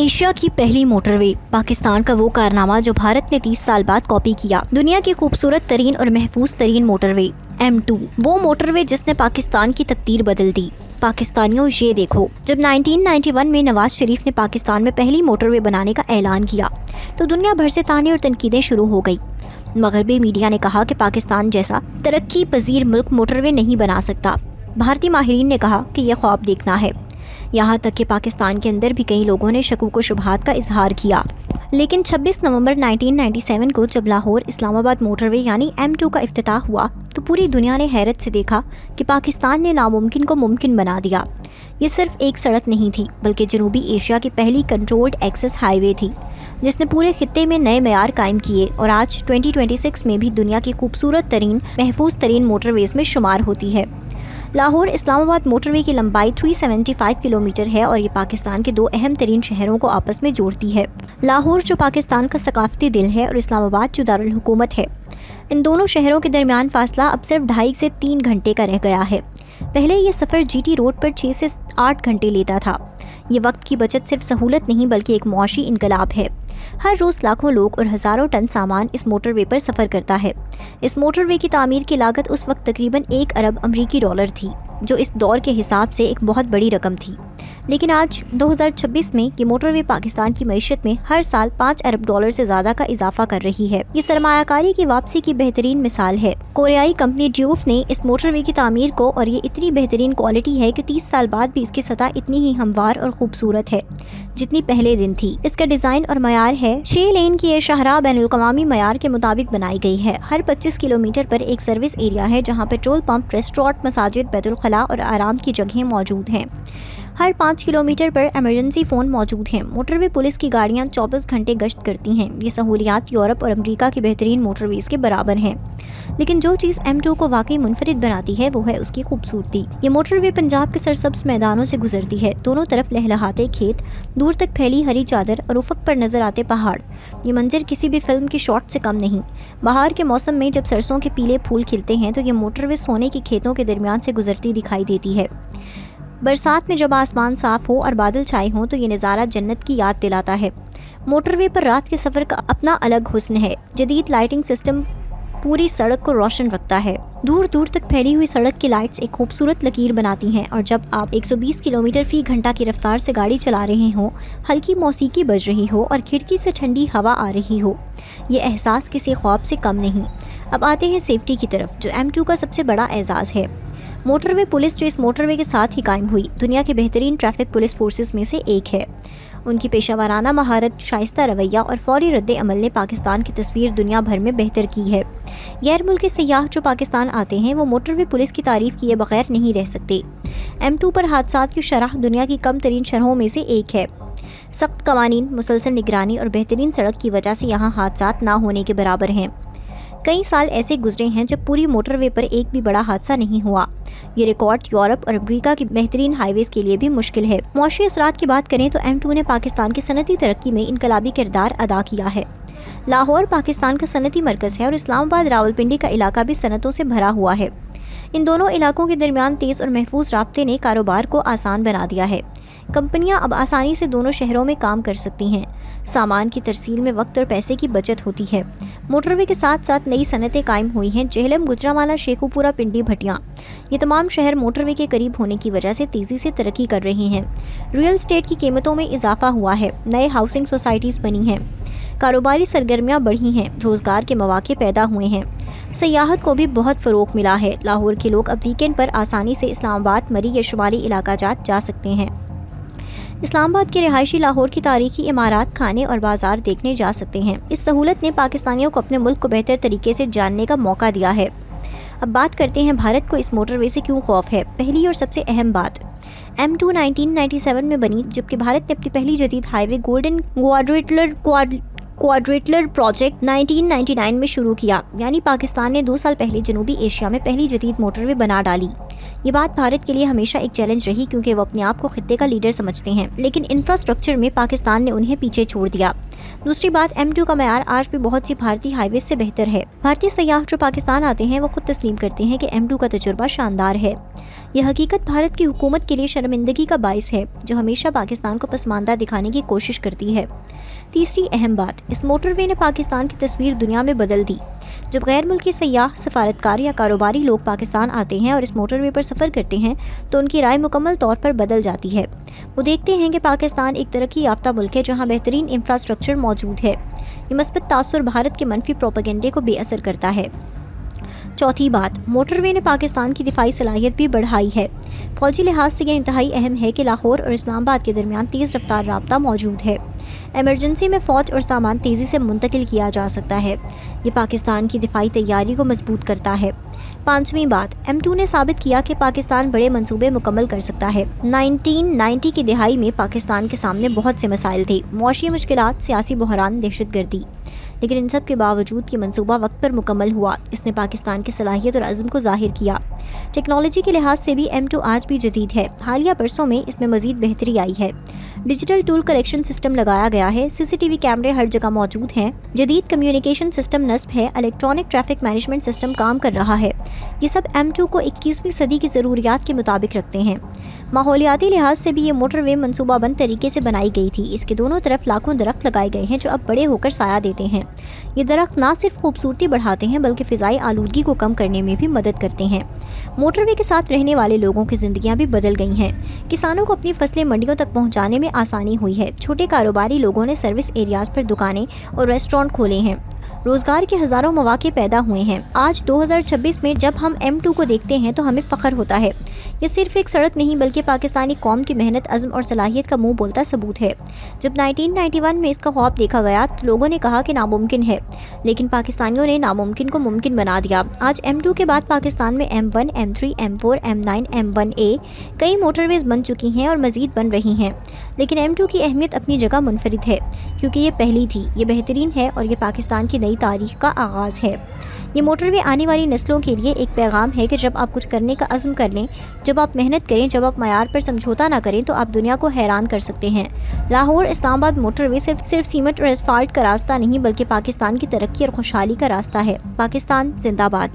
Asia की पहली motorway, Pakistan का वो कारनामा जो भारत ने 30 साल बाद कॉपी किया। दुनिया की खूबसूरत तरीन और महफूज तरीन मोटरवे M2, वो मोटरवे जिसने पाकिस्तान की तकदीर बदल दी। पाकिस्तानियों ये देखो, जब 1991 में नवाज शरीफ ने पाकिस्तान में पहली मोटरवे बनाने का ऐलान किया तो दुनिया भर से ताने और तनकीदें शुरू हो गई। मगरबी मीडिया ने कहा कि पाकिस्तान जैसा तरक्की पजीर मुल्क मोटरवे नहीं बना सकता। भारतीय माहिरीन ने कहा कि यह ख्वाब देखना है। यहाँ तक कि पाकिस्तान के अंदर भी कई लोगों ने शकूक व शुबहात का इजहार किया। लेकिन 26 नवंबर 1997 को जब लाहौर इस्लामाबाद मोटरवे यानी M2 का इफ्तिताह हुआ तो पूरी दुनिया ने हैरत से देखा कि पाकिस्तान ने नामुमकिन को मुमकिन बना दिया। ये सिर्फ एक सड़क नहीं थी, बल्कि जनूबी एशिया की पहली कंट्रोल्ड एक्सेस हाईवे थी जिसने पूरे खित्ते में नए मेयार कायम किए और आज 2026 में भी दुनिया की खूबसूरत तरीन महफूज तरीन मोटरवेज में शुमार होती है। लाहौर इस्लामाबाद मोटरवे की लंबाई 375 किलोमीटर है और ये पाकिस्तान के दो अहम तरीन शहरों को आपस में जोड़ती है। लाहौर जो पाकिस्तान का सकाफती दिल है और इस्लामाबाद जो दारुल हुकूमत है। इन दोनों शहरों के दरमियान फासला अब सिर्फ 2.5 से 3 घंटे का रह गया है। पहले ये सफ़र GT रोड पर 6 से 8 घंटे लेता था। ये वक्त की बचत सिर्फ सहूलत नहीं बल्कि एक मुआशी इनकलाब है। हर रोज़ लाखों लोग और हज़ारों टन सामान इस मोटरवे पर सफ़र करता है। इस मोटरवे की तामीर की लागत उस वक्त तकरीबन 1 अरब अमरीकी डॉलर थी, जो इस दौर के हिसाब से एक बहुत बड़ी रकम थी। लेकिन आज 2026 में ये मोटरवे पाकिस्तान की मईशत में हर साल 5 अरब डॉलर से ज़्यादा का इजाफा कर रही है। ये सरमायाकारी की वापसी की बेहतरीन मिसाल है। कोरियाई कंपनी ड्यूफ ने इस मोटरवे की तामीर को और ये इतनी बेहतरीन क्वालिटी है कि 30 साल बाद भी इसकी सतह इतनी ही हमवार और खूबसूरत है जितनी पहले दिन थी। इसका डिज़ाइन और मयार है 6 लेन की ये शाहराह बैनुल-अक़वामी मयार के मुताबिक बनाई गई है। हर 25 किलोमीटर पर एक सर्विस एरिया है जहाँ पेट्रोल पंप, रेस्टोरेंट, मसाजिद, बैतुल खला और आराम की जगहें मौजूद हैं। हर 5 किलोमीटर पर इमरजेंसी फ़ोन मौजूद हैं। मोटरवे पुलिस की गाड़ियाँ 24 घंटे गश्त करती हैं। ये सहूलियात यूरोप और अमेरिका की बेहतरीन मोटरवेज़ के बराबर हैं। लेकिन जो चीज़ M2 को वाकई मुनफरिद बनाती है वो है उसकी खूबसूरती। ये मोटरवे पंजाब के सरसब्ज मैदानों से गुजरती है। दोनों तरफ लहलहाते खेत, दूर तक फैली हरी चादर और उफ़क़ पर नज़र आते पहाड़। ये मंजर किसी भी फिल्म की शॉट से कम नहीं। बहार के मौसम में जब सरसों के पीले फूल खिलते हैं तो ये मोटरवे सोने के खेतों के दरमियान से गुजरती दिखाई देती है। बरसात में जब आसमान साफ़ हो और बादल छाए हों तो ये नज़ारा जन्नत की याद दिलाता है। मोटरवे पर रात के सफ़र का अपना अलग हुस्न है। जदीद लाइटिंग सिस्टम पूरी सड़क को रोशन रखता है। दूर दूर तक फैली हुई सड़क की लाइट्स एक खूबसूरत लकीर बनाती हैं और जब आप 120 किलोमीटर फी घंटा की रफ्तार से गाड़ी चला रहे हों, हल्की मौसीकी बज रही हो और खिड़की से ठंडी हवा आ रही हो, ये एहसास किसी ख्वाब से कम नहीं। अब आते हैं सेफ्टी की तरफ, जो M2 का सबसे बड़ा एजाज़ है। मोटरवे पुलिस जो इस मोटरवे के साथ ही कायम हुई, दुनिया के बेहतरीन ट्रैफिक पुलिस फोर्सेस में से एक है। उनकी पेशावराना महारत, शाइस्ता रवैया और फौरी रद्द अमल ने पाकिस्तान की तस्वीर दुनिया भर में बेहतर की है। गैर मुल्की सयाह जो पाकिस्तान आते हैं वो मोटरवे पुलिस की तारीफ़ किए बगैर नहीं रह सकते। M2 पर हादसात की शरह दुनिया की कम तरीन शरहों में से एक है। सख्त कवानीन, मुसलसल निगरानी और बेहतरीन सड़क की वजह से यहाँ हादसात ना होने के बराबर हैं। कई साल ऐसे गुजरे हैं जब पूरी मोटरवे पर एक भी बड़ा हादसा नहीं हुआ। ये रिकॉर्ड यूरोप और अमेरिका की बेहतरीन हाईवेज के लिए भी मुश्किल है। मुआशी असरात की बात करें तो M2 ने पाकिस्तान की सनती तरक्की में इनकलाबी किरदार अदा किया है। लाहौर पाकिस्तान का सनती मरकज़ है और इस्लामाबाद रावलपिंडी का इलाका भी सनतों से भरा हुआ है। इन दोनों इलाकों के दरमियान तेज़ और महफूज राब्ते ने कारोबार को आसान बना दिया है। कंपनियां अब आसानी से दोनों शहरों में काम कर सकती हैं। सामान की तरसील में वक्त और पैसे की बचत होती है। मोटरवे के साथ साथ नई सनतें कायम हुई हैं। जेहलम, गुजरांवाला, शेखुपुरा, पिंडी, भटियां, ये तमाम शहर मोटरवे के करीब होने की वजह से तेज़ी से तरक्की कर रहे हैं। रियल एस्टेट की कीमतों में इजाफा हुआ है। नए हाउसिंग सोसाइटीज़ बनी हैं। कारोबारी सरगर्मियाँ बढ़ी हैं। रोज़गार के मौके पैदा हुए हैं। सयाहत को भी बहुत फ़रोग़ मिला है। लाहौर के लोग अब वीकेंड पर आसानी से इस्लामाबाद, मरी या शुमाली इलाका जा सकते हैं। इस्लामाबाद के रिहायशी लाहौर की तारीखी इमारत, खाने और बाज़ार देखने जा सकते हैं। इस सहूलत ने पाकिस्तानियों को अपने मुल्क को बेहतर तरीके से जानने का मौका दिया है। अब बात करते हैं भारत को इस मोटरवे से क्यों खौफ है। पहली और सबसे अहम बात, M2 1997 में बनी, जबकि भारत ने अपनी पहली जदीद हाईवे गोल्डन क्वाड्रिलेटरल प्रोजेक्ट 1999 में शुरू किया। यानी पाकिस्तान ने 2 साल पहले जनूबी एशिया में पहली जदीद मोटरवे बना डाली। یہ بات بھارت کے لیے ہمیشہ ایک چیلنج رہی کیونکہ وہ اپنے آپ کو خطے کا لیڈر سمجھتے ہیں، لیکن انفراسٹرکچر میں پاکستان نے انہیں پیچھے چھوڑ دیا۔ دوسری بات، M2 کا معیار آج بھی بہت سی بھارتی ہائی ویز سے بہتر ہے۔ بھارتی سیاح جو پاکستان آتے ہیں وہ خود تسلیم کرتے ہیں کہ M2 کا تجربہ شاندار ہے۔ یہ حقیقت بھارت کی حکومت کے لیے شرمندگی کا باعث ہے، جو ہمیشہ پاکستان کو پسماندہ دکھانے کی کوشش کرتی ہے۔ تیسری اہم بات، اس موٹر وے نے پاکستان کی تصویر دنیا میں بدل دی۔ جب غیر ملکی سیاح، سفارتکار یا کاروباری لوگ پاکستان آتے ہیں اور اس موٹر وے پر سفر کرتے ہیں تو ان کی رائے مکمل طور پر بدل جاتی ہے۔ وہ دیکھتے ہیں کہ پاکستان ایک ترقی یافتہ ملک ہے جہاں بہترین انفراسٹرکچر موجود ہے۔ یہ مثبت تاثر بھارت کے منفی پروپیگنڈے کو بے اثر کرتا ہے۔ چوتھی بات، موٹر وے نے پاکستان کی دفاعی صلاحیت بھی بڑھائی ہے۔ فوجی لحاظ سے یہ انتہائی اہم ہے کہ لاہور اور اسلام آباد کے درمیان تیز رفتار رابطہ موجود ہے۔ ایمرجنسی میں فوج اور سامان تیزی سے منتقل کیا جا سکتا ہے۔ یہ پاکستان کی دفاعی تیاری کو مضبوط کرتا ہے۔ پانچویں بات، M2 نے ثابت کیا کہ پاکستان بڑے منصوبے مکمل کر سکتا ہے۔ 1990 کی دہائی میں پاکستان کے سامنے بہت سے مسائل تھے، معاشی مشکلات، سیاسی بحران، دہشت گردی، لیکن ان سب کے باوجود یہ منصوبہ وقت پر مکمل ہوا۔ اس نے پاکستان کی صلاحیت اور عزم کو ظاہر کیا۔ ٹیکنالوجی کے لحاظ سے بھی M2 آج بھی جدید ہے۔ حالیہ برسوں میں اس میں مزید بہتری آئی ہے۔ ڈیجیٹل ٹول کلیکشن سسٹم لگایا گیا ہے، CCTV کیمرے ہر جگہ موجود ہیں، جدید کمیونیکیشن سسٹم نصب ہے، الیکٹرانک ٹریفک مینجمنٹ سسٹم کام کر رہا ہے۔ یہ سب M2 کو 21ویں صدی کی ضروریات کے مطابق رکھتے ہیں۔ ماحولیاتی لحاظ سے بھی یہ موٹر وے منصوبہ بند طریقے سے بنائی گئی تھی۔ اس کے دونوں طرف لاکھوں درخت لگائے گئے ہیں جو اب بڑے ہو کر سایہ دیتے ہیں۔ یہ درخت نہ صرف خوبصورتی بڑھاتے ہیں بلکہ فضائی آلودگی کو کم کرنے میں بھی مدد کرتے ہیں۔ موٹر وے کے ساتھ رہنے والے لوگوں کی زندگیاں بھی بدل گئی ہیں۔ کسانوں کو اپنی فصلیں منڈیوں تک پہنچانے میں آسانی ہوئی ہے۔ چھوٹے کاروباری لوگوں نے سروس ایریاز پر دکانیں اور ریسٹورانٹ کھولے ہیں۔ روزگار کے ہزاروں مواقع پیدا ہوئے ہیں۔ آج 2026 میں جب ہم M2 کو دیکھتے ہیں تو ہمیں فخر ہوتا ہے۔ یہ صرف ایک سڑک نہیں بلکہ پاکستانی قوم کی محنت، عزم اور صلاحیت کا منہ بولتا ثبوت ہے۔ جب 1991 میں اس کا خواب دیکھا گیا تو لوگوں نے کہا کہ ناممکن ہے، لیکن پاکستانیوں نے ناممکن کو ممکن بنا دیا۔ آج M2 کے بعد پاکستان میں M1، M3، M4، M9، M1A کئی موٹر ویز بن چکی ہیں اور مزید بن رہی ہیں، لیکن M2 کی اہمیت اپنی جگہ منفرد ہے کیونکہ یہ پہلی تھی، یہ بہترین ہے اور یہ پاکستان کی نئی تاریخ کا آغاز ہے۔ یہ موٹر وے آنے والی نسلوں کے لیے ایک پیغام ہے کہ جب آپ کچھ کرنے کا عزم کر لیں، جب آپ محنت کریں، جب آپ معیار پر سمجھوتا نہ کریں تو آپ دنیا کو حیران کر سکتے ہیں۔ لاہور اسلام آباد موٹر وے صرف سیمنٹ اور اسفالٹ کا راستہ نہیں بلکہ پاکستان کی ترقی اور خوشحالی کا راستہ ہے۔ پاکستان زندہ باد۔